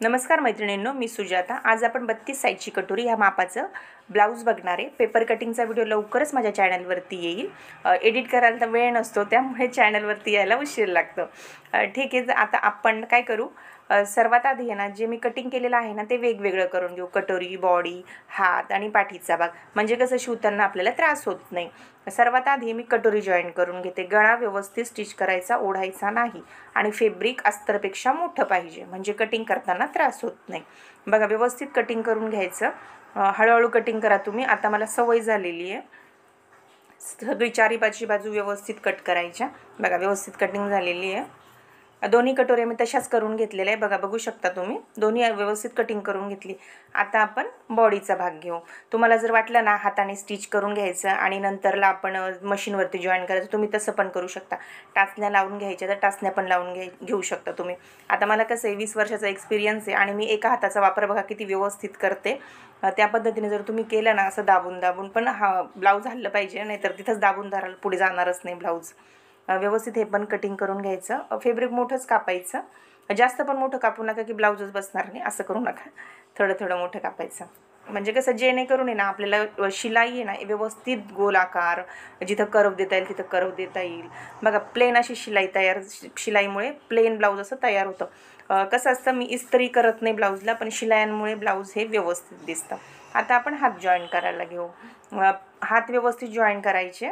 नमस्कार मैत्रिणींनो, मी सुजाता। आज आपण 32 साईजची कटोरी ह्या मापाचं ब्लाऊज बघणार आहे। पेपर कटिंगचा व्हिडिओ लवकरच माझ्या चॅनलवरती येईल। एडिट करायला तर वेळ नसतो, त्यामुळे चॅनलवरती यायला उशीर लागतो। ठीक आहे, आता आपण काय करू, सर्वात आधी आहे ना, जे मी कटिंग केलेलं आहे ना ते वेगवेगळं करून घेऊ। कटोरी, बॉडी, हात आणि पाठीचा भाग, म्हणजे कसं शिवताना आपल्याला त्रास होत नाही। सर्वात आधी मी कटोरी जॉईन करून घेते। गळा व्यवस्थित स्टिच करायचा, ओढायचा नाही आणि फॅब्रिक अस्तरपेक्षा मोठं पाहिजे, म्हणजे कटिंग करताना त्रास होत नाही। बघा, व्यवस्थित कटिंग करून घ्यायचं। हळूहळू कटिंग करा तुम्ही। आता मला सवय झालेली आहे, सगळी चारी पाचची बाजू व्यवस्थित कट करायच्या। बघा, व्यवस्थित कटिंग झालेली आहे। दोन्ही कटोऱ्या मी तशाच करून घेतलेल्या आहे। बघा, बघू शकता तुम्ही, दोन्ही व्यवस्थित कटिंग करून घेतली। आता आपण बॉडीचा भाग घेऊ। तुम्हाला जर वाटलं ना हाताने स्टिच करून घ्यायचं आणि नंतरला आपण मशीनवरती जॉईन करायचं, तुम्ही तसं पण करू शकता। टाचण्या लावून घ्यायच्या तर टाचण्या पण लावून घेऊ शकता तुम्ही। आता मला कसं आहे, 20 वर्षाचा एक्सपिरियन्स आहे आणि मी एका हाताचा वापर बघा किती व्यवस्थित करते। त्या पद्धतीने जर तुम्ही केलं ना, असं दाबून दाबून, पण हा ब्लाऊज हल्लं पाहिजे, नाहीतर तिथंच दाबून धरायला पुढे जाणारच नाही ब्लाऊज। व्यवस्थित हे पण कटिंग करून घ्यायचं। फॅब्रिक मोठंच कापायचं, जास्त पण मोठं कापू नका की ब्लाऊजच बसणार नाही, असं करू नका। थोडं थोडं मोठं कापायचं, म्हणजे कसं जेणेकरून आहे ना आपल्याला शिलाई आहे ना व्यवस्थित गोल आकार, जिथं कर्व देता येईल तिथं कर्व देता येईल। बघा, प्लेन अशी शिलाईमुळे प्लेन ब्लाऊज असं तयार होतं। कसं असतं, मी इस्त्री करत नाही ब्लाऊजला, पण शिलायांमुळे ब्लाऊज हे व्यवस्थित दिसतं। आता आपण हात जॉईन करायला घेऊ। हात व्यवस्थित जॉईन करायचे।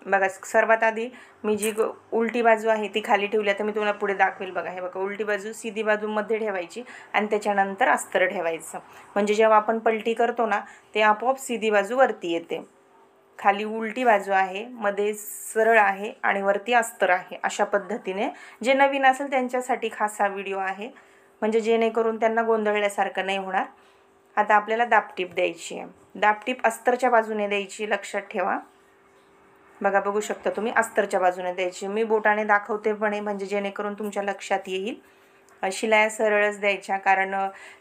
बघा, सर्वात आधी मी जी उलटी बाजू आहे ती खाली ठेवली, तर मी तुम्हाला पुढे दाखवेल। बघा, हे बघा, उलटी बाजू सीधी बाजू मध्ये ठेवायची आणि त्याच्यानंतर अस्तर ठेवायचं, म्हणजे जेव्हा आपण पलटी करतो ना ते आपोआप सीधी बाजू वरती येते। खाली उलटी बाजू आहे, मध्ये सरळ आहे आणि वरती अस्तर आहे। अशा पद्धतीने, जे नवीन असेल त्यांच्यासाठी खास हा व्हिडिओ आहे, म्हणजे जेणेकरून त्यांना गोंधळल्यासारखं नाही होणार। आता आपल्याला दाबटीप द्यायची आहे। दाबटीप अस्तरच्या बाजूने द्यायची, लक्षात ठेवा। बघा, बघू शकता तुम्ही, अस्तरच्या बाजूने द्यायची। मी बोटाने दाखवते पण आहे, म्हणजे जेणेकरून तुमच्या लक्षात येईल। शिलाया सरळच द्यायच्या, कारण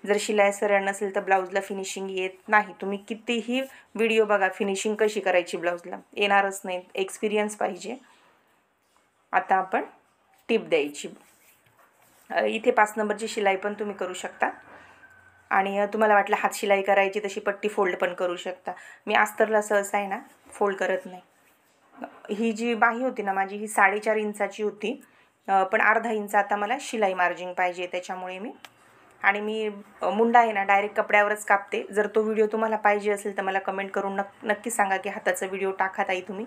जर शिलाया सरळ नसेल तर ब्लाऊजला फिनिशिंग येत नाही। तुम्ही कितीही व्हिडिओ बघा, फिनिशिंग कशी करायची ब्लाऊजला येणारच नाही, एक्सपिरियन्स पाहिजे। आता आपण टीप द्यायची। इथे 5 नंबरची शिलाई पण तुम्ही करू शकता, आणि तुम्हाला वाटलं हात शिलाई करायची तशी पट्टी फोल्ड पण करू शकता। मी अस्तरला सहसा आहे ना फोल्ड करत नाही। ही जी बाही होती ना माझी, ही 4.5 इंचाची होती, पण अर्धा इंच आता मला शिलाई मार्जिन पाहिजे, त्याच्यामुळे मी मुंडा आहे ना डायरेक्ट कपड्यावरच कापते। जर तो व्हिडिओ तुम्हाला पाहिजे असेल तर मला कमेंट करून नक्की सांगा की हाताचा व्हिडिओ टाका ताई तुम्ही।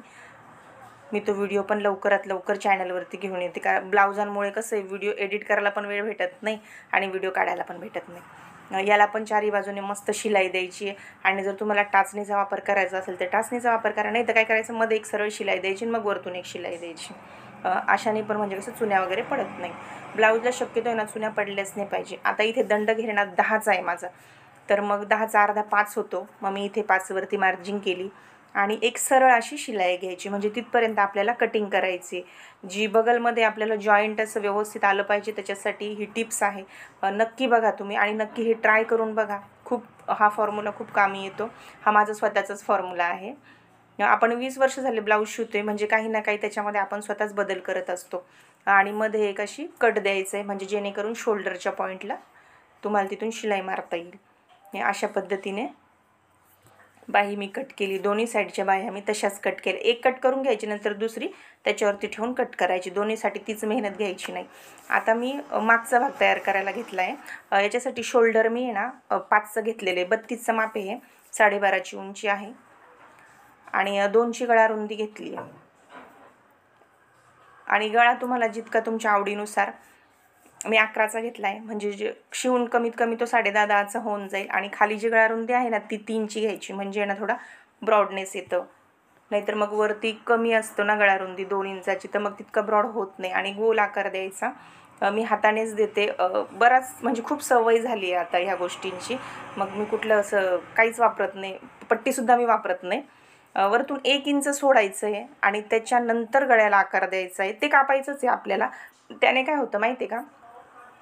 मी तो व्हिडिओ पण लवकरात लवकर चॅनलवरती घेऊन येते, कारण ब्लाऊजांमुळे कसं आहे, व्हिडिओ एडिट करायला पण वेळ भेटत नाही आणि व्हिडिओ काढायला पण भेटत नाही। याला पण चारी बाजूने मस्त शिलाई द्यायची आहे, आणि जर तुम्हाला टाचणीचा वापर करायचा असेल तर टाचणीचा वापर करा, नाही तर काय करायचं, मध्ये एक सरळ शिलाई द्यायची मग वरतून एक शिलाई द्यायची। अशाने पण म्हणजे कसं चुन्या वगैरे पडत नाही। ब्लाऊजला शक्यतो ना चुन्या पडल्याच नाही पाहिजे। आता इथे दंड घेणार 10चा आहे माझा, तर मग 10चा अर्धा 5 होतो, मग मी इथे 5 वरती मार्जिन केली आणि एक सरळ अशी शिलाई घ्यायची, म्हणजे तिथपर्यंत आपल्याला कटिंग करायची। जी बगलमध्ये आपल्याला जॉईंट असं व्यवस्थित आलं पाहिजे, त्याच्यासाठी ही टिप्स आहे। नक्की बघा तुम्ही, आणि नक्की हे ट्राय करून बघा। हा फॉर्म्युला खूप कामी येतो। हा माझा स्वतःचाच फॉर्म्युला आहे। आपण 20 वर्ष झाले ब्लाऊज शिवतोय, म्हणजे काही ना काही त्याच्यामध्ये आपण स्वतःच बदल करत असतो। आणि मध्ये एक अशी कट द्यायचं आहे, म्हणजे जेणेकरून शोल्डरच्या पॉईंटला तुम्हाला तिथून शिलाई मारता येईल। अशा पद्धतीने बाही मी कट केली। दोन्ही साईडच्या बाह्या मी तशाच कट केल्या। एक कट करून घ्यायची, नंतर दुसरी त्याच्यावरती ठेवून कट करायची। दोन्हीसाठी तीच मेहनत घ्यायची नाही। आता मी मागचा भाग तयार करायला घेतला आहे। याच्यासाठी शोल्डर मी आहे ना 5चं घेतलेले, 32चं माप आहे, 12.5ची उंची आहे, आणि 2ची गळा रुंदी घेतली आहे। आणि गळा तुम्हाला जितका तुमच्या आवडीनुसार, मी 11चा घेतला आहे, म्हणजे जे शिवून कमीत कमी तो 10.5-10चा होऊन जाईल। आणि खाली जी गळा रुंदी आहे ना ती 3ची घ्यायची, म्हणजे ना थोडा ब्रॉडनेस येतं। नाहीतर मग वरती कमी असतो ना गळा रुंदी 2 इंचाची, तर मग तितका ब्रॉड होत नाही, आणि गोल आकार द्यायचा। मी हातानेच देते, बराच म्हणजे खूप सवय झाली आहे आता ह्या गोष्टींची। मग मी कुठलं असं काहीच वापरत नाही, पट्टीसुद्धा मी वापरत नाही। वरतून 1 इंच सोडायचं आहे आणि त्याच्यानंतर गळ्याला आकार द्यायचा आहे। ते कापायचंच आहे आपल्याला। त्याने काय होतं माहिती आहे का,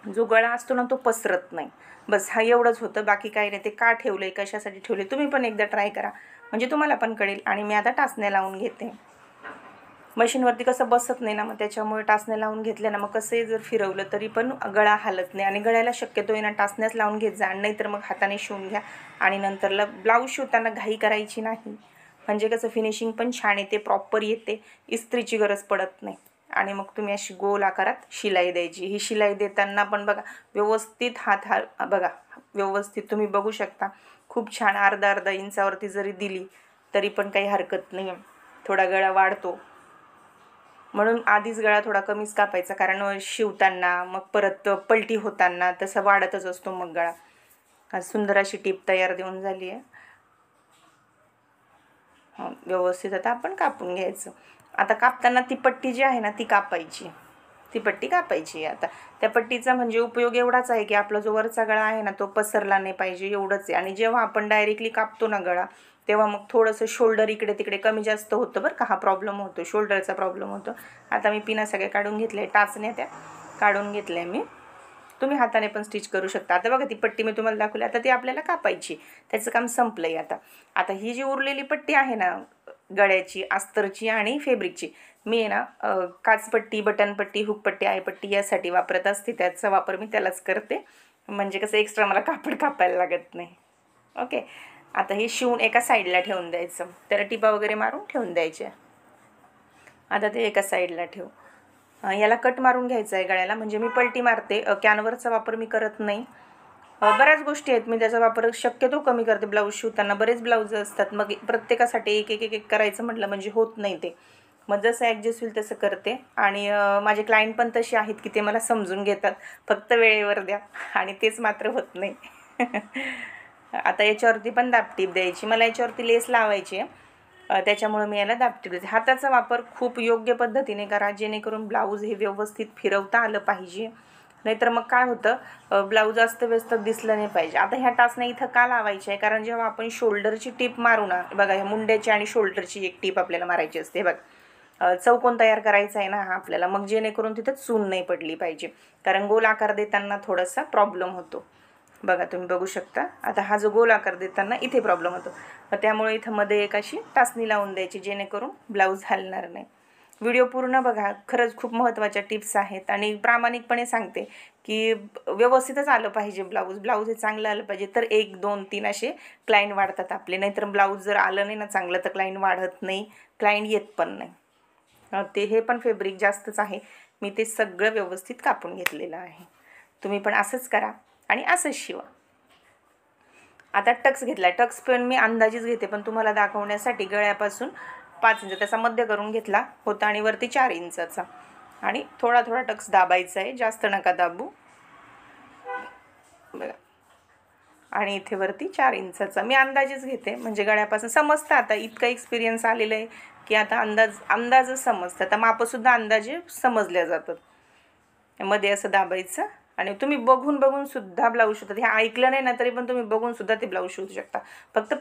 जो गळा असतो ना तो पसरत नाही, बस हा एवढंच होतं, बाकी काही नाही। ते का ठेवलंय, कशासाठी ठेवले, तुम्ही पण एकदा ट्राय करा, म्हणजे तुम्हाला पण कळेल। आणि मी आता टाचण्या लावून घेते। मशीनवरती कसं बसत नाही ना, मग त्याच्यामुळे टाचण्या लावून घेतल्या ना, मग कसंही जर फिरवलं तरी पण गळा हालत नाही. आणि गळ्याला शक्यतो आहे ना टाचण्याच लावून घेत जा, नाही तर मग हाताने शिवून घ्या. आणि नंतरला ब्लाऊज शिवताना घाई करायची नाही, म्हणजे कसं फिनिशिंग पण छान येते, प्रॉपर येते, इस्त्रीची गरज पडत नाही. आणि मग तुम्ही अशी गोल आकारात शिलाई द्यायची. ही शिलाई देताना पण बघा व्यवस्थित बघा व्यवस्थित तुम्ही बघू शकता, खूप छान अर्धा इंचावरती जरी दिली तरी पण काही हरकत नाही. थोडा गळा वाढतो म्हणून आधीच गळा थोडा कमीच कापायचा, कारण शिवताना मग परत पलटी होताना तसं वाढतच असतो मग गळा. सुंदर अशी टीप तयार देऊन झाली आहे. व्यवस्थित आता आपण कापून घ्यायचं. आता कापताना ती पट्टी जी आहे ना ती कापायची, ती पट्टी कापायची. आता त्या पट्टीचा म्हणजे उपयोग एवढाच आहे की आपला जो वरचा गळा आहे ना तो पसरला नाही पाहिजे, एवढंच आहे. आणि जेव्हा आपण डायरेक्टली कापतो ना गळा, तेव्हा मग थोडंसं शोल्डर इकडे तिकडे कमी जास्त होतं बरं का, हा प्रॉब्लेम होतो, शोल्डरचा प्रॉब्लेम होतो. आता मी पिना सगळ्या काढून घेतल्या, टाचण्या त्या काढून घेतल्या मी. तुम्ही हाताने पण स्टिच करू शकता. आता बघा ती पट्टी मी तुम्हाला दाखवली, आता ती आपल्याला कापायची, त्याचं काम संपलं आहे. आता ही जी उरलेली पट्टी आहे ना गळ्याची, अस्तरची आणि फॅब्रिकची, मी आहे ना काचपट्टी, बटनपट्टी, हुकपट्टी, आयपट्टी यासाठी वापरत असते. त्याचा वापर मी त्यालाच करते, म्हणजे कसं एक्स्ट्रा मला कापड कापायला लागत नाही. ओके, आता हे शिवून एका साईडला ठेवून द्यायचं, त्याला टिपा वगैरे मारून ठेवून द्यायचे. आता ते एका साईडला ठेवू. याला कट मारून घ्यायचं आहे गळ्याला, म्हणजे मी पलटी मारते, कॅनव्हरचा वापर मी करत नाही. बऱ्याच गोष्टी आहेत मी त्याचा वापर शक्यतो कमी करते. ब्लाऊज शिवताना बरेच ब्लाऊज असतात, मग प्रत्येकासाठी एक एक एक एक करायचं म्हटलं म्हणजे होत नाही ते, मग जसं ॲडजस्ट होईल तसं करते. आणि माझे क्लायंट पण तसे आहेत की ते मला समजून घेतात, फक्त वेळेवर द्या, आणि तेच मात्र होत नाही. आता याच्यावरती पण दाबटीप द्यायची, मला याच्यावरती लेस लावायची आहे, त्याच्यामुळे मी याला दाबटीप देते. हाताचा वापर खूप योग्य पद्धतीने करा, जेणेकरून ब्लाऊज हे व्यवस्थित फिरवता आलं पाहिजे. नाहीतर मग काय होतं, ब्लाऊज अस्तव्यस्त दिसलं नाही पाहिजे. आता ह्या टाचण्या इथं का लावायच्या आहे, कारण जेव्हा आपण शोल्डरची टीप मारू ना, बघा ह्या मुंड्याची आणि शोल्डरची एक टीप आपल्याला मारायची असते बघा, चौकोन तयार करायचा आहे ना हा आपल्याला, मग जेणेकरून तिथं चून नाही पडली पाहिजे, कारण गोल आकार देताना थोडासा प्रॉब्लेम होतो. बघा तुम्ही बघू शकता, आता हा जो गोल आकार देताना इथे प्रॉब्लेम होतो, त्यामुळे इथं मध्ये एक अशी टाचणी लावून द्यायची, जेणेकरून ब्लाऊज हलणार नाही. व्हिडिओ पूर्ण बघा, खरंच खूप महत्त्वाच्या टिप्स आहेत. आणि प्रामाणिकपणे सांगते की व्यवस्थितच आलं पाहिजे ब्लाऊज हे चांगलं आलं पाहिजे, तर 1 2 3 असे क्लायंट वाढतात आपले. नाहीतर ब्लाऊज जर आलं नाही ना चांगलं तर क्लायंट वाढत नाही, क्लायंट येत पण नाही. ते हे पण फॅब्रिक जास्तच आहे, मी ते सगळं व्यवस्थित कापून घेतलेलं आहे. तुम्ही पण असंच करा आणि असंच शिवा. आता टक्स घेतला, टक्स पण मी अंदाजीच घेते, पण तुम्हाला दाखवण्यासाठी गळ्यापासून 5 इंच त्याचा मध्य करून घेतला होता, आणि वरती 4 इंचाचा, आणि थोडा थोडा टक्स दाबायचा आहे, जास्त नका दाबू बघा. आणि इथे वरती 4 इंचाचा मी अंदाजेच घेते, म्हणजे गळ्यापासून समजतं. आता इतका एक्सपिरियन्स आलेला आहे की आता अंदाजच समजतं, आता मापंसुद्धा अंदाजे समजल्या जातात. मध्ये असं दाबायचं, आणि तुम्ही बघून सुद्धा ब्लाऊज शिवतात. हे ऐकलं नाही ना तरी पण तुम्ही बघून सुद्धा ते ब्लाऊज शिवू शकता. फक्त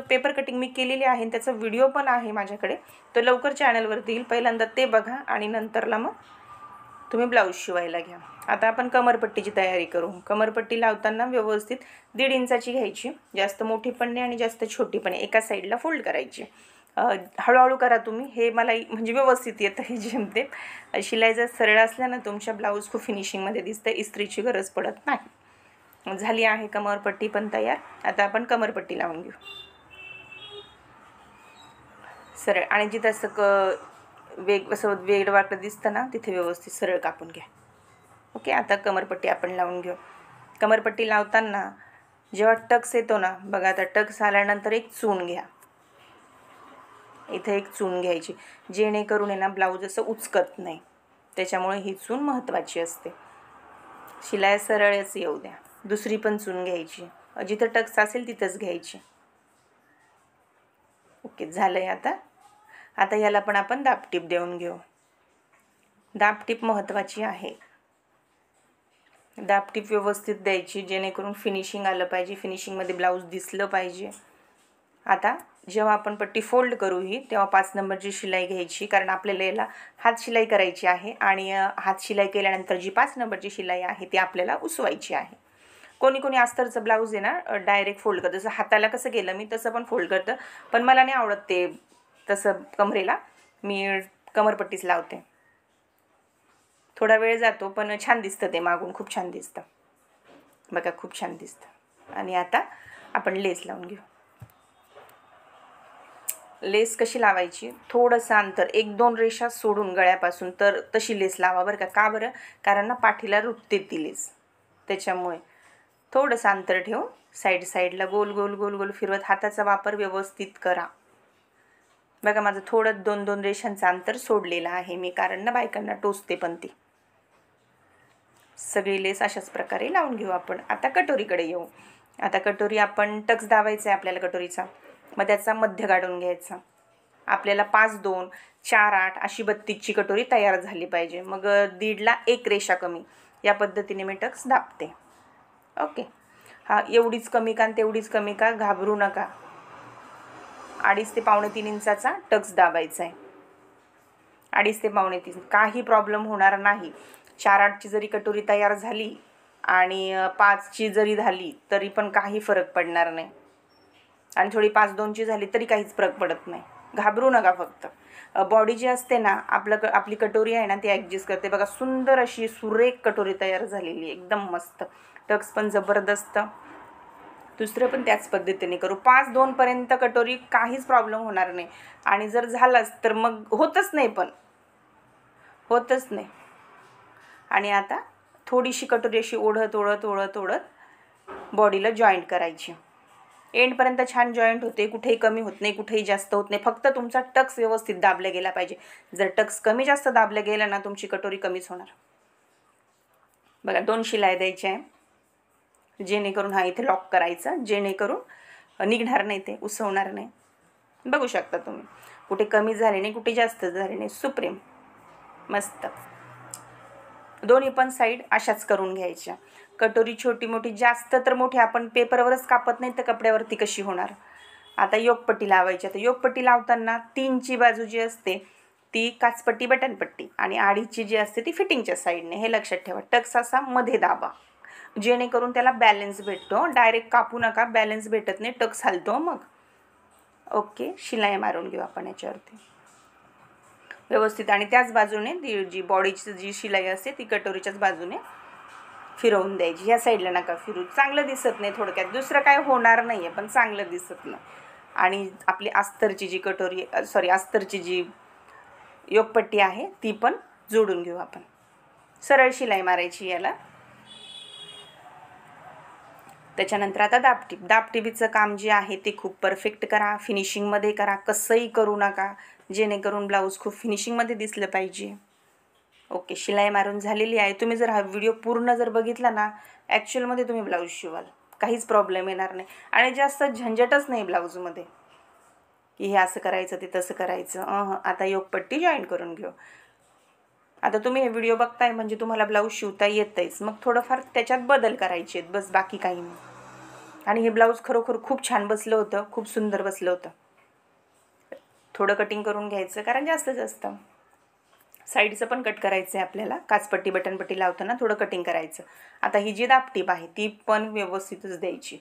पेपर कटिंग मी केलेली आहे, त्याचा व्हिडिओ पण आहे माझ्याकडे, तो लवकर चॅनलवरती येईल. पहिल्यांदा ते बघा आणि नंतरला मग तुम्ही ब्लाऊज शिवायला घ्या. आता आपण कमरपट्टीची तयारी करू. कमरपट्टी लावताना व्यवस्थित 1.5 इंचाची घ्यायची, जास्त मोठी पण नाही आणि जास्त छोटी पण नाही, एका साईडला फोल्ड करायची. हळूहळू करा तुम्ही, हे मला म्हणजे व्यवस्थित येतं हे जेमतेम. शिलाई जर सरळ असल्या ना तुमच्या ब्लाऊज खूप फिनिशिंगमध्ये दिसतं, इस्त्रीची गरज पडत नाही. झाली आहे कमरपट्टी पण तयार. आता आपण कमरपट्टी लावून घेऊ सरळ, आणि जिथं असं असं वेगवाकडं दिसतं ना तिथे व्यवस्थित सरळ कापून घ्या. ओके, आता कमरपट्टी आपण लावून घेऊ. कमरपट्टी लावताना जेव्हा टक्स येतो ना बघा, आता टक्स आल्यानंतर एक चून घ्या, इथे एक चून घ्यायची, जेणेकरून आहे ना ब्लाऊज असं उचकत नाही, त्याच्यामुळे ही चून महत्त्वाची असते. शिलाई सरळच येऊ द्या. दुसरी पण चून घ्यायची, जिथं टक्स असेल तिथंच घ्यायची. ओके, झालं आहे. आता याला पण आपण दाबटीप देऊन घेऊ. दाबटीप महत्त्वाची आहे, दाबटीप व्यवस्थित द्यायची, जेणेकरून फिनिशिंग आलं पाहिजे, फिनिशिंगमध्ये ब्लाऊज दिसलं पाहिजे. आता जेव्हा आपण पट्टी फोल्ड करू ही, तेव्हा 5 नंबरची शिलाई घ्यायची, कारण आपल्याला याला हात शिलाई करायची आहे, आणि हात शिलाई केल्यानंतर जी 5 नंबरची शिलाई आहे ती आपल्याला उसवायची आहे. कोणी अस्तरचं ब्लाऊज आहे ना डायरेक्ट फोल्ड करतं, जसं हाताला कसं केलं मी तसं पण फोल्ड करतं, पण मला नाही आवडत ते तसं कमरेला. मी कमरपट्टीच लावते. थोडा वेळ जातो पण छान दिसतं ते मागून, खूप छान दिसतं बघा, खूप छान दिसतं. आणि आता आपण लेस लावून घेऊ. लेस कशी लावायची, थोडंसं अंतर 1-2 रेषा सोडून गळ्यापासून तर तशी लेस लावा बरं का. का बरं, कारण ना पाठीला रुतते ती लेस, त्याच्यामुळे थोडंसं अंतर ठेवून साईडला गोल गोल गोल गोल फिरवत हाताचा वापर व्यवस्थित करा. बघा माझं थोडं 2-2 रेषांचं अंतर सोडलेलं आहे मी, कारण ना बायकांना टोचते पण ती. सगळी लेस अशाच प्रकारे लावून घेऊ आपण. आता कटोरीकडे येऊ. आता कटोरी आपण टक्स दाबायचा आहे आपल्याला कटोरीचा, मग त्याचा मध्य काढून घ्यायचा. आपल्याला 5-2 4-8 अशी 32ची कटोरी तयार झाली पाहिजे. मग 1.5ला 1 रेषा कमी, या पद्धतीने मी टक्स दाबते. ओके. हा एवढीच कमी का तेवढीच कमी का घाबरू नका. 2.5 ते 2.25 इंचाचा टक्स दाबायचा आहे. 2.5 ते 2.25 काही प्रॉब्लेम होणार नाही. 4-8ची जरी कटोरी तयार झाली आणि 5ची जरी झाली तरी पण काही फरक पडणार नाही. आणि थोडी 5-2ची झाली तरी काहीच फरक पडत नाही. घाबरू नका. फक्त बॉडी जी असते ना आपली कटोरी आहे ना ती ॲडजस्ट करते बघा. सुंदर अशी सुरेख कटोरी तयार झालेली, एकदम मस्त. टक्स पण जबरदस्त. दुसरं पण त्याच पद्धतीने करू. 5-2 पर्यंत कटोरी काहीच प्रॉब्लेम होणार नाही. आणि जर झालाच तर मग होतच नाही, पण होतच नाही. आणि आता थोडीशी कटोरी अशी ओढत ओढत ओढत ओढत बॉडीला जॉईंट करायची. एंडपर्यंत छान जॉईंट होते, कुठेही कमी होत नाही, कुठेही जास्त होत नाही. फक्त तुमचा टक्स व्यवस्थित दाबला गेला पाहिजे. जर टक्स कमी जास्त दाबलं गेलं ना तुमची कटोरी कमीच होणार. बघा 2 शिलाई द्यायच्या आहे, जेणेकरून हा इथे लॉक करायचा, जेणेकरून निघणार नाही, ते उसवणार नाही. बघू शकता तुम्ही, कुठे कमी झाले नाही, कुठे जास्त झाले नाही. सुप्रीम मस्त. दोन्ही पण साईड अशाच करून घ्यायच्या. कटोरी छोटी मोठी, जास्त तर मोठी आपण पेपरवरच कापत नाही तर कपड्यावरती कशी होणार. आता योगपट्टी लावायची. आता योगपट्टी लावताना 3ची बाजू जी असते ती काचपट्टी बटनपट्टी आणि 2.5ची जी असते ती फिटिंगच्या साईडने, हे लक्षात ठेवा. टक्स असा मध्ये दाबा, जेणेकरून त्याला बॅलन्स भेटतो. डायरेक्ट कापू नका, बॅलन्स भेटत नाही, टक्स हलतो मग. ओके. शिलाई मारून घेऊ आपण याच्यावरती व्यवस्थित. आणि त्याच बाजूने जी बॉडीची जी शिलाई असते ती कटोरीच्याच बाजूने फिरवून द्यायची. ह्या साईडला नका फिरू, चांगलं दिसत नाही. थोडक्यात दुसरं काय होणार नाही आहे, पण चांगलं दिसत नाही. आणि आपली अस्तरची जी अस्तरची जी योगपट्टी आहे ती पण जोडून घेऊ आपण. सरळ शिलाई मारायची याला. त्याच्यानंतर आता दाबटीप. दाबटिपीचं काम जे आहे ते खूप परफेक्ट करा, फिनिशिंगमध्ये करा. कसंही करू नका, जेणेकरून ब्लाऊज खूप फिनिशिंगमध्ये दिसलं पाहिजे. ओके. शिलाई मारून झालेली आहे. तुम्ही जर हा व्हिडिओ पूर्ण जर बघितला ना, ॲक्च्युअलमध्ये तुम्ही ब्लाऊज शिवाल, काहीच प्रॉब्लेम येणार नाही. आणि जास्त झंझटच नाही ब्लाऊजमध्ये की हे असं करायचं ते तसं करायचं. आता योगपट्टी जॉईन करून घेऊ. आता तुम्ही हे व्हिडिओ बघताय म्हणजे तुम्हाला ब्लाऊज शिवता येतंच, मग थोडंफार त्याच्यात बदल करायचे आहेत बस, बाकी काही नाही. आणि हे ब्लाऊज खरोखर खूप छान बसलं होतं, खूप सुंदर बसलं होतं. थोडं कटिंग करून घ्यायचं, कारण जास्त साईडचं पण कट करायचं आहे आपल्याला. काचपट्टी बटनपट्टी लावताना थोडं कटिंग करायचं. आता ही जी दाबटीप आहे ती पण व्यवस्थितच द्यायची.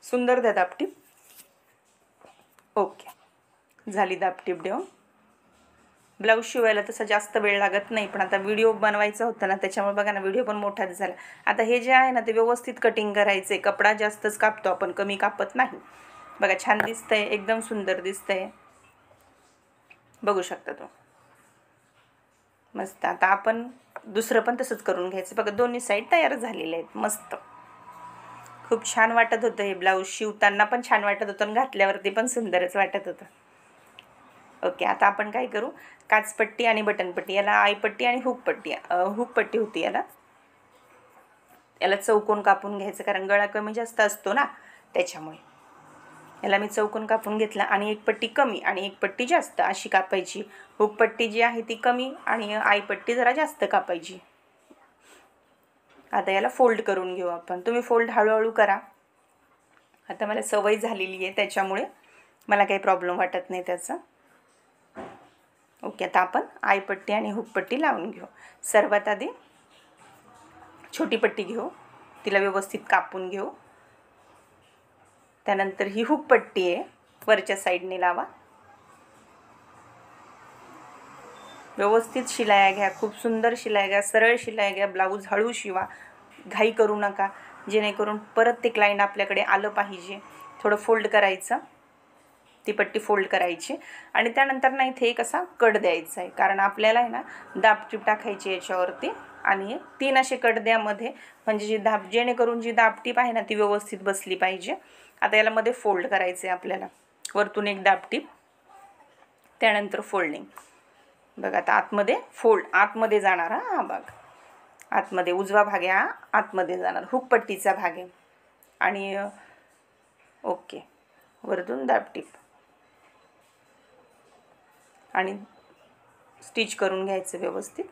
सुंदर द्या दाबटीप. ओके. झाली दाबटीप देऊन. ब्लाऊज शिवायला तसा जास्त वेळ लागत नाही, पण आता व्हिडिओ बनवायचा होता ना त्याच्यामुळे बघा ना व्हिडिओ पण मोठाच झाला. आता हे जे आहे ना ते व्यवस्थित कटिंग करायचे. कपडा जास्तच कापतो आपण, कमी कापत नाही. बघा छान दिसतंय, एकदम सुंदर दिसतंय, बघू शकता तो मस्त. आता आपण दुसरं पण तसंच करून घ्यायचं. बघा दोन्ही साईड तयार झालेले आहेत मस्त. खूप छान वाटत होतं हे ब्लाऊज. शिवताना पण छान वाटत होतं आणि घातल्यावरती पण सुंदरच वाटत होतं. ओके. आता आपण काय करू, काचपट्टी आणि बटनपट्टी, याला आईपट्टी आणि हुकपट्टी होती याला चौकोन कापून घ्यायचं, कारण गळा कमी जास्त असतो ना त्याच्यामुळे. याला मी चौकोन कापून घेतला आणि एक पट्टी कमी आणि एक पट्टी जास्त अशी कापायची. हुकपट्टी जी आहे ती कमी आणि आईपट्टी जरा जास्त कापायची. आता याला फोल्ड करून घेऊ आपण. तुम्ही फोल्ड हळूहळू करा. आता मला सवय झालेली आहे त्याच्यामुळे मला काही प्रॉब्लेम वाटत नाही त्याचा. ओके. आता आपण आईपट्टी आणि हुकपट्टी लावून घेऊ. सर्वात आधी छोटी पट्टी घेऊ, तिला व्यवस्थित कापून घेऊ. त्यानंतर ही हुकपट्टी आहे वरच्या साईडने लावा. व्यवस्थित शिलाया घ्या, खूप सुंदर शिलाया घ्या, सरळ शिलाया घ्या. ब्लाऊज हळू शिवा, घाई करू नका, जेणेकरून परत ते क्लायंट आपल्याकडे आलं पाहिजे. थोडं फोल्ड करायचं, ती पट्टी फोल्ड करायची आणि त्यानंतर ना इथे एक असा कट द्यायचा आहे, कारण आपल्याला आहे ना दाबटीप टाकायची याच्यावरती. आणि 3 असे कट द्यामध्ये, म्हणजे जी जेणेकरून जी दाबटीप आहे ना ती व्यवस्थित बसली पाहिजे. आता याला मध्ये फोल्ड करायचं आहे आपल्याला, वरतून एक दाबटीप, त्यानंतर फोल्डिंग. बघा आता आतमध्ये आतमध्ये जाणार. हा बघ, आतमध्ये उजवा भाग आहे हा, आतमध्ये जाणार, हुक पट्टीचा भाग आहे. आणि ओके, वरतून दाबटीप आणि स्टिच करून घ्यायचं व्यवस्थित.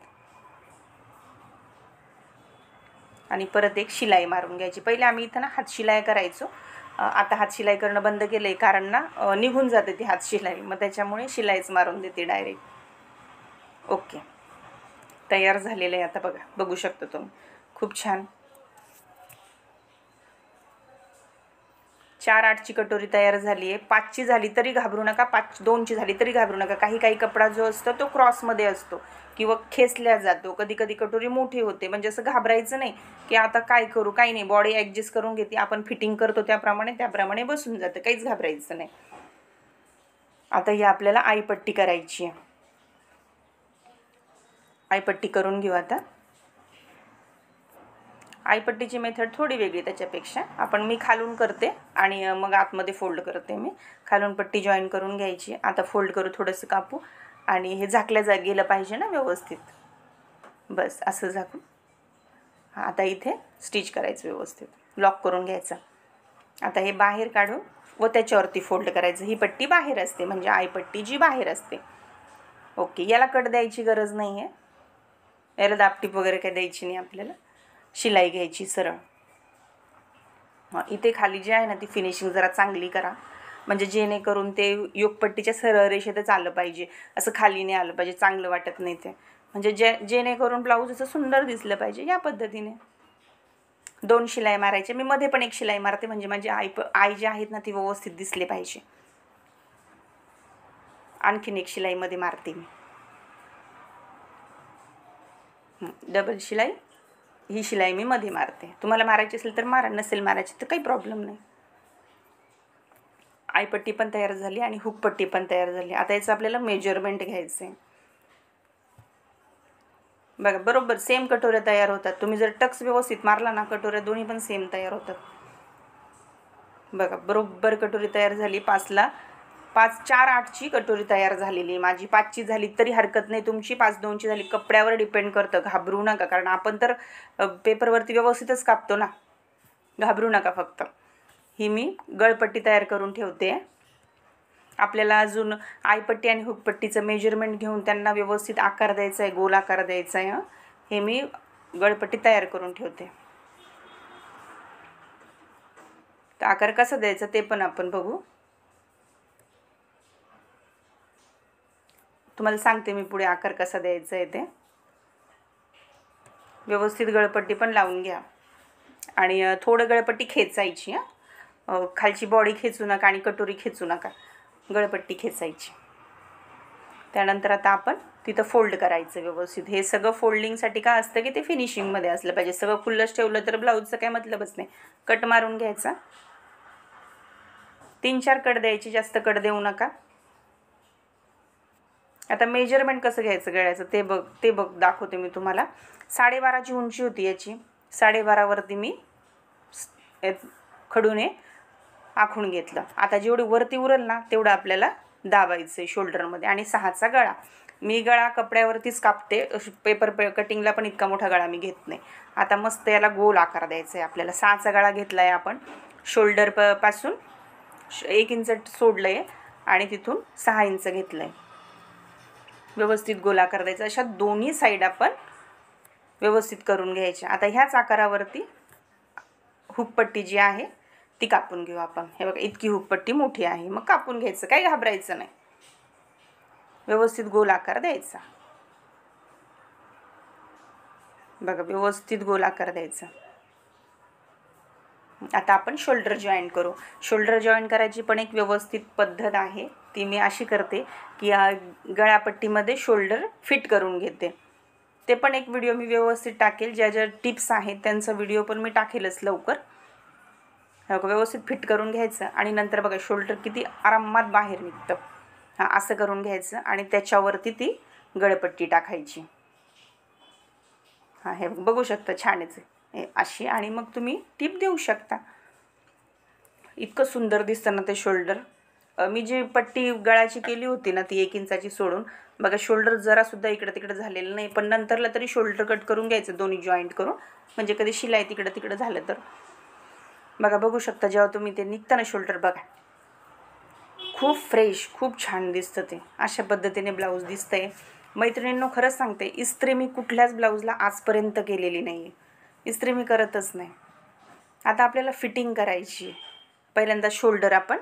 आणि परत एक शिलाई मारून घ्यायची. पहिले आम्ही इथं ना हात शिलाई करायचो, आता हात शिलाई करणं बंद केलं आहे, कारण ना निघून जाते ती हात शिलाई, मग त्याच्यामुळे शिलाईच मारून देते डायरेक्ट. ओके, तयार झालेलं आहे. आता बघू शकता तुम्ही, खूप छान 4/8ची कटोरी तयार झाली आहे. 5ची झाली तरी घाबरू नका, 2ची झाली तरी घाबरू नका. काही कपडा जो असतो तो क्रॉसमध्ये असतो किंवा खेचल्या जातो, कधी कटोरी मोठी होते. म्हणजे असं घाबरायचं नाही की आता काय करू, काही नाही, बॉडी ॲडजस्ट करून घेते आपण, फिटिंग करतो त्याप्रमाणे बसून जातं, काहीच घाबरायचं नाही. आता ही आपल्याला आईपट्टी करायची आहे. आईपट्टी करून घेऊ. आता आईपट्टीची मेथड थोडी वेगळी त्याच्यापेक्षा. मी खालून करते आणि मग आतमध्ये फोल्ड करते. मी खालून पट्टी जॉईन करून घ्यायची. आता फोल्ड करू, थोडंसं कापू आणि हे झाकल्या गेलं पाहिजे ना व्यवस्थित. बस असं झाकून आता इथे स्टिच करायचं, व्यवस्थित लॉक करून घ्यायचं. आता हे बाहेर काढून व त्याच्यावरती फोल्ड करायचं. ही पट्टी बाहेर असते, म्हणजे आईपट्टी जी बाहेर असते. ओके, याला कट द्यायची गरज नाही आहे, याला दाबटीप वगैरे काही द्यायची नाही आपल्याला. शिलाई घ्यायची सरळ. इथे खाली जी आहे ना ती फिनिशिंग जरा चांगली करा, म्हणजे जेणेकरून ते योगपट्टीच्या सरळ रेषेतच आलं पाहिजे, असं खाली नाही आलं पाहिजे, चांगलं वाटत नाही ते. म्हणजे जेणेकरून ब्लाऊज असं सुंदर दिसलं पाहिजे. या पद्धतीने 2 शिलाई मारायचे. मी मध्ये पण एक शिलाई मारते, म्हणजे माझी आई जी आहेत ना ती व्यवस्थित दिसले पाहिजे. आणखीन एक शिलाई मध्ये मारते मी, डबल शिलाई. ही शिलाई मी मध्ये मारते. तुम्हाला मारायची असेल तर मारा, नसेल मारायची तर काही प्रॉब्लेम नाही. आईपट्टी पण तयार झाली आणि हुकपट्टी पण तयार झाली. आता याचं आपल्याला मेजरमेंट घ्यायचं आहे. बघा, बरोबर सेम कटोऱ्या तयार होतात. तुम्ही जर टक्स व्यवस्थित मारला ना, कटोऱ्या दोन्ही पण सेम तयार होतात. बघा, बरोबर कटोरी तयार झाली. 4/8ची कटोरी तयार झालेली. माझी 5ची झाली तरी हरकत नाही, तुमची 5/2ची झाली, कपड्यावर डिपेंड करतं. घाबरू नका, कारण आपण तर पेपरवरती व्यवस्थितच कापतो ना, घाबरू नका. फक्त ही मी गळपट्टी तयार करून ठेवते. आपल्याला अजून आईपट्टी आणि हुकपट्टीचं मेजरमेंट घेऊन त्यांना व्यवस्थित आकार द्यायचा आहे, गोल आकार द्यायचा आहे. हे मी गळपट्टी तयार करून ठेवते. तर आकार कसा द्यायचा ते पण आपण बघू. तुम्हाला सांगते मी पुढे आकार कसा द्यायचा आहे ते. व्यवस्थित गळपट्टी पण लावून घ्या आणि थोडं गळपट्टी खेचायची. खालची बॉडी खेचू नका आणि कटोरी खेचू नका, गळपट्टी खेचायची. त्यानंतर आता आपण तिथं फोल्ड करायचं व्यवस्थित. हे सगळं फोल्डिंगसाठी काय असतं की ते फिनिशिंगमध्ये असलं पाहिजे. सगळं खुल्लंच ठेवलं तर ब्लाऊजचं काय मतलबच नाही. कट मारून घ्यायचा. 3-4 कट द्यायची, जास्त कट देऊ नका. आता मेजरमेंट कसं घ्यायचं गळ्याचं ते दाखवते मी तुम्हाला. 12.5ची उंची होती याची. 12.5वरती मी खडूने आखून घेतलं. आता जेवढी वरती उरल ना तेवढं आपल्याला दाबायचं आहे शोल्डरमध्ये. आणि 6चा गळा. मी गळा कपड्यावरतीच कापते, पेपर कटिंगला पण इतका मोठा गळा मी घेत नाही. आता मस्त याला गोल आकार द्यायचा आहे आपल्याला. 6चा गळा घेतला आहे आपण. शोल्डर पासून 1 इंच सोडलं आहे आणि तिथून 6 इंच घेतलं आहे. व्यवस्थित गोल आकार द्यायचा. अशा दोन्ही साईड आपण व्यवस्थित करून घ्यायच्या. आता ह्याच आकारावरती हुकपट्टी जी आहे ती कापून घेऊ आपण. हे बघा, इतकी हुकपट्टी मोठी आहे, मग कापून घ्यायचं, काही घाबरायचं नाही. व्यवस्थित गोल आकार द्यायचा. बघा, व्यवस्थित गोल आकार द्यायचा. आता आपण शोल्डर जॉईन करू. शोल्डर जॉईन करायची पण एक व्यवस्थित पद्धत आहे. ती मी अशी करते की गळापट्टीमध्ये शोल्डर फिट करून घेते. ते पण एक व्हिडिओ मी व्यवस्थित टाकेल. ज्या ज्या टिप्स आहेत त्यांचा व्हिडिओ पण मी टाकेलच लवकर. व्यवस्थित फिट करून घ्यायचं आणि नंतर बघा शोल्डर किती आरामात बाहेर निघतं. असं करून घ्यायचं आणि त्याच्यावरती ती गळपट्टी टाकायची. हे बघू शकता छानच आहे अशी. आणि मग तुम्ही टिप देऊ शकता. इतकं सुंदर दिसतं ना ते शोल्डर. मी जी पट्टी गळाची केली होती ना ती 1 इंचाची सोडून, बघा शोल्डर जरासुद्धा इकडं तिकडं झालेलं नाही. पण नंतरला तरी शोल्डर कट करून घ्यायचं दोन्ही जॉईंट करून, म्हणजे कधी शिलाई तिकडं तिकडं झालं तर. बघा बघू शकता जेव्हा तुम्ही ते निघतं ना शोल्डर, बघा खूप फ्रेश, खूप छान दिसतं ते. अशा पद्धतीने ब्लाऊज दिसतंय. मैत्रिणींनो खरंच सांगते, इस्त्री मी कुठल्याच ब्लाऊजला आजपर्यंत केलेली नाही आहे. इस्त्री मी करतच नाही. आता आपल्याला फिटिंग करायची. पहिल्यांदा शोल्डर आपण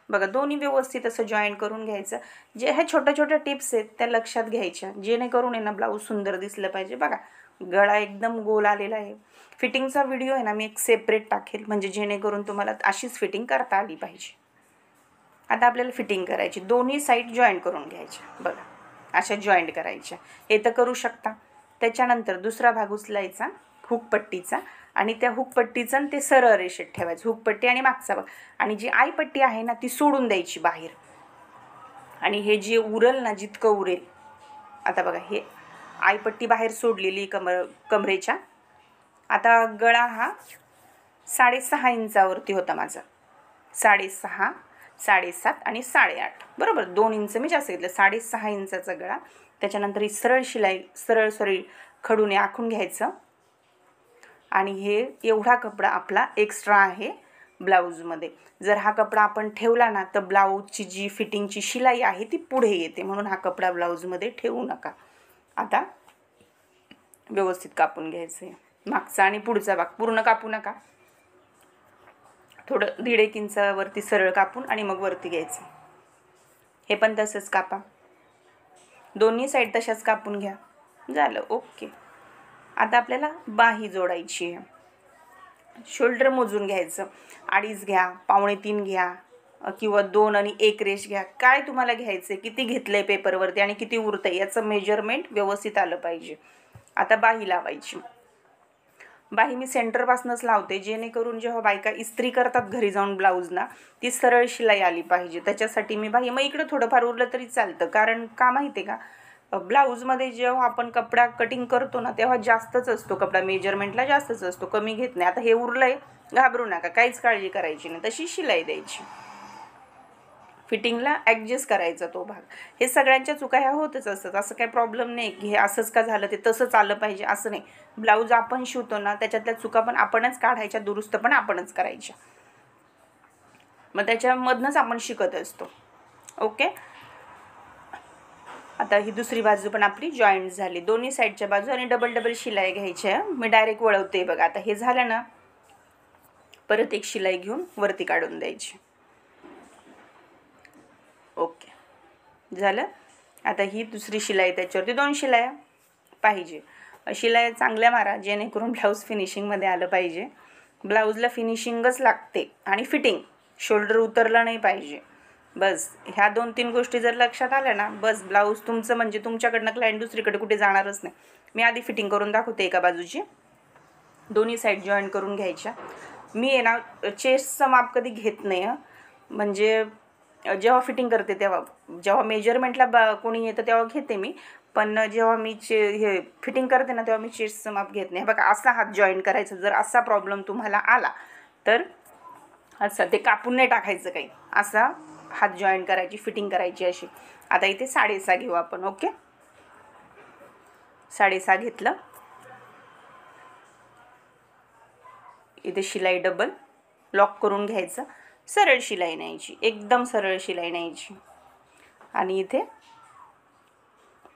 बघा दोन्ही व्यवस्थित असं जॉईन करून घ्यायचं. जे ह्या छोट्या छोट्या टिप्स आहेत त्या लक्षात घ्यायच्या, जेणेकरून आहे ना ब्लाऊज सुंदर दिसलं पाहिजे. बघा गळा एकदम गोल आलेला आहे. फिटिंगचा व्हिडिओ आहे ना मी एक सेपरेट टाकेल, म्हणजे जेणेकरून तुम्हाला अशीच फिटिंग करता आली पाहिजे. आता आपल्याला फिटिंग करायची. दोन्ही साईड जॉईंट करून घ्यायच्या. बघा अशा जॉईंट करायच्या. हे तर करू शकता. त्याच्यानंतर दुसरा भाग उचलायचा हुकपट्टीचा आणि त्या हुकपट्टीचं ते सरळ रेषेत ठेवायचं. हुकपट्टी आणि मागचा भाग. आणि जी आईपट्टी आहे ना ती सोडून द्यायची बाहेर. आणि हे जे उरेल ना जितकं उरेल, आता बघा हे आईपट्टी बाहेर सोडलेली कमरेच्या. आता गळा हा 6.5 इंचावरती होता माझा. 6.5, 7.5 आणि 8.5 बरोबर. 2 इंच मी जास्त घेतलं. 6.5 इंचाचा गळा. त्याच्यानंतर ही सरळ शिलाई सरळ खडूने आखून घ्यायचं. आणि हे एवढा कपडा आपला एक्स्ट्रा आहे ब्लाऊजमध्ये. जर हा कपडा आपण ठेवला ना तर ब्लाऊजची जी फिटिंगची शिलाई आहे ती पुढे येते, म्हणून हा कपडा ब्लाऊजमध्ये ठेवू नका. आता व्यवस्थित कापून घ्यायचं आहे. मागचा आणि पुढचा भाग पूर्ण कापू नका. थोडं 1.5 इंचावरती सरळ कापून आणि मग वरती घ्यायचं. हे पण तसंच कापा. दोन्ही साईड तशाच कापून घ्या. झालं ओके. आता आपल्याला बाही जोडायची आहे. शोल्डर मोजून घ्यायचं. 2.5 घ्या, 2.25 घ्या किंवा 2 आणि 1 रेष घ्या. काय तुम्हाला घ्यायचं आहे, किती घेतलं आहे पेपरवरती आणि किती उरतं आहे याचं मेजरमेंट व्यवस्थित आलं पाहिजे. आता बाही लावायची. बाही मी सेंटरपासूनच लावते, जेणेकरून जेव्हा बायका इस्त्री करतात घरी जाऊन ब्लाऊजला ती सरळ शिलाई आली पाहिजे. त्याच्यासाठी मी बाही, मग इकडं थोडंफार उरलं तरी चालतं. कारण का माहिती आहे का, ब्लाऊजमध्ये जेव्हा आपण कपडा कटिंग करतो ना तेव्हा जास्तच असतो कपडा, मेजरमेंटला जास्तच असतो, कमी घेत नाही. आता हे उरलं आहे, घाबरू नका, काहीच काळजी करायची नाही, तशी शिलाई द्यायची. फिटिंगला ॲडजस्ट करायचा तो भाग. हे सगळ्यांच्या चुका ह्या होतच असतात. असं काही प्रॉब्लेम नाही की हे असंच का झालं ते तसंच आलं पाहिजे असं नाही. ब्लाऊज आपण शिवतो ना त्याच्यातल्या चुका पण आपणच काढायच्या, दुरुस्त पण आपणच करायच्या. मग त्याच्यामधनंच आपण शिकत असतो. ओके. आता ही दुसरी बाजू पण आपली जॉईंट झाली. दोन्ही साईडच्या बाजू आणि डबल शिलाई घ्यायच्या. मी डायरेक्ट वळवते बघा. आता हे झालं ना, परत एक शिलाई घेऊन वरती काढून द्यायची. ओके झालं. आता ही दुसरी शिलाई, त्याच्यावरती 2 शिलाया पाहिजे. शिलाई चांगल्या मारा, जेणेकरून ब्लाऊज फिनिशिंगमध्ये आलं पाहिजे. ब्लाऊजला फिनिशिंगच लागते आणि फिटिंग, शोल्डर उतरलं नाही पाहिजे. बस ह्या 2-3 गोष्टी जर लक्षात आल्या ना, बस ब्लाऊज तुमचं, म्हणजे तुमच्याकडनं क्लायंट दुसरीकडे कुठे जाणारच नाही. मी आधी फिटिंग करून दाखवते एका बाजूची. दोन्ही साईड जॉईन करून घ्यायच्या. मी आहे ना चेस्टचं माप कधी घेत नाही. म्हणजे जेव्हा फिटिंग करते तेव्हा, जेव्हा मेजरमेंटला कोणी येतं तेव्हा घेते मी. पण जेव्हा मी हे फिटिंग करते ना तेव्हा मी चेस्टचं माप घेत नाही. बघा असा हात जॉईन करायचा. जर असा प्रॉब्लेम तुम्हाला आला तर असं ते कापून नाही टाकायचं काही, असा हात जॉईन करायची, फिटिंग करायची अशी. आता इथे 6.5 घेऊ आपण. ओके. 6.5 घेतलं. इथे शिलाई डबल लॉक करून घ्यायचं. सरळ शिलाई न्यायची, एकदम सरळ शिलाई न्यायची. आणि इथे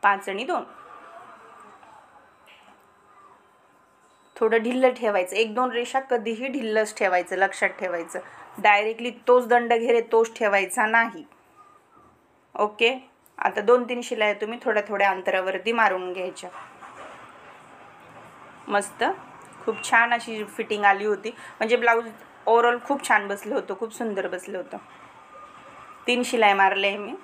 5 आणि 2 थोडं ढिल्लं ठेवायचं. 1-2 रेषा कधीही ढिल्लच ठेवायचं, लक्षात ठेवायचं. डायरेक्टली तोच दंड घेरे तोच ठेवायचा नाही. ओके. आता 2-3 शिलाई तुम्ही थोड्या थोड्या अंतरावरती मारून घ्यायच्या. मस्त खूप छान अशी फिटिंग आली होती, म्हणजे ब्लाऊज ओव्हरऑल खूप छान बसलं होतं, खूप सुंदर बसलं होतं. 3 शिलाई मारले आहे मी.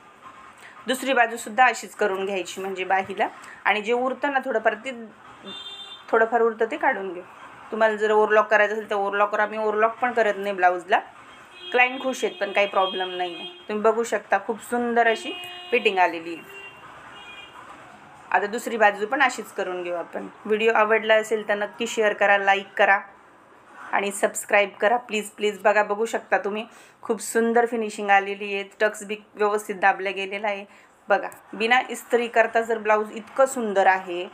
दुसरी बाजूसुद्धा अशीच करून घ्यायची म्हणजे बाहीला, आणि जे उरतं ना थोडंफार उरतं ते काढून घेऊ. तुम्हाला जर ओव्हरलॉक करायचं असेल तर ओव्हरलॉक करा. मी ओव्हरलॉक पण करत नाही ब्लाऊजला. क्लायंट खुश आहेत, पण काही प्रॉब्लेम नाही आहे. तुम्ही बघू शकता खूप सुंदर अशी फिटिंग आलेली आहे. आता दुसरी बाजू पण अशीच करून घेऊ आपण. व्हिडिओ आवडला असेल तर नक्की शेअर करा, लाईक करा आणि सबस्क्राईब करा प्लीज प्लीज. बघू शकता तुम्ही खूप सुंदर फिनिशिंग आलेली आहे. टक्स बी व्यवस्थित दाबलं गेलेलं आहे. बघा, बिना इस्त्री करता जर ब्लाऊज इतकं सुंदर आहे,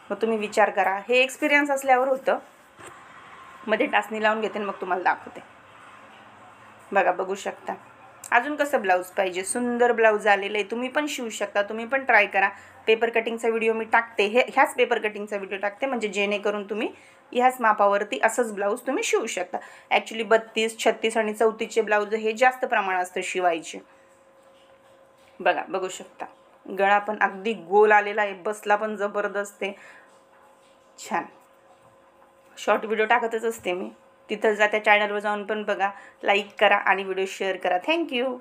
मग तुम्ही विचार करा. हे एक्सपिरियन्स असल्यावर होतं. मध्ये टाचणी लावून घेते मग तुम्हाला दाखवते. बघू शकता. अजून कसं ब्लाऊज पाहिजे, सुंदर ब्लाऊज आलेलं आहे. तुम्ही पण शिवू शकता, तुम्ही पण ट्राय करा. पेपर कटिंगचा व्हिडिओ मी टाकते, ह्याच पेपर कटिंगचा व्हिडिओ टाकते, म्हणजे जेणेकरून तुम्ही ह्याच मापावरती असंच ब्लाऊज तुम्ही शिवू शकता. ॲक्च्युली 32, 36 आणि 34चे ब्लाऊज हे जास्त प्रमाण असतं शिवायचे. बघू शकता. गळा पण अगदी गोल आलेला आहे, बसला पण जबरदस्त आहे, छान. शॉर्ट व्हिडिओ टाकतच असते मी, तिथं जा, त्या चॅनलवर जाऊन पण बघा, लाईक करा आणि व्हिडिओ शेअर करा. थँक्यू.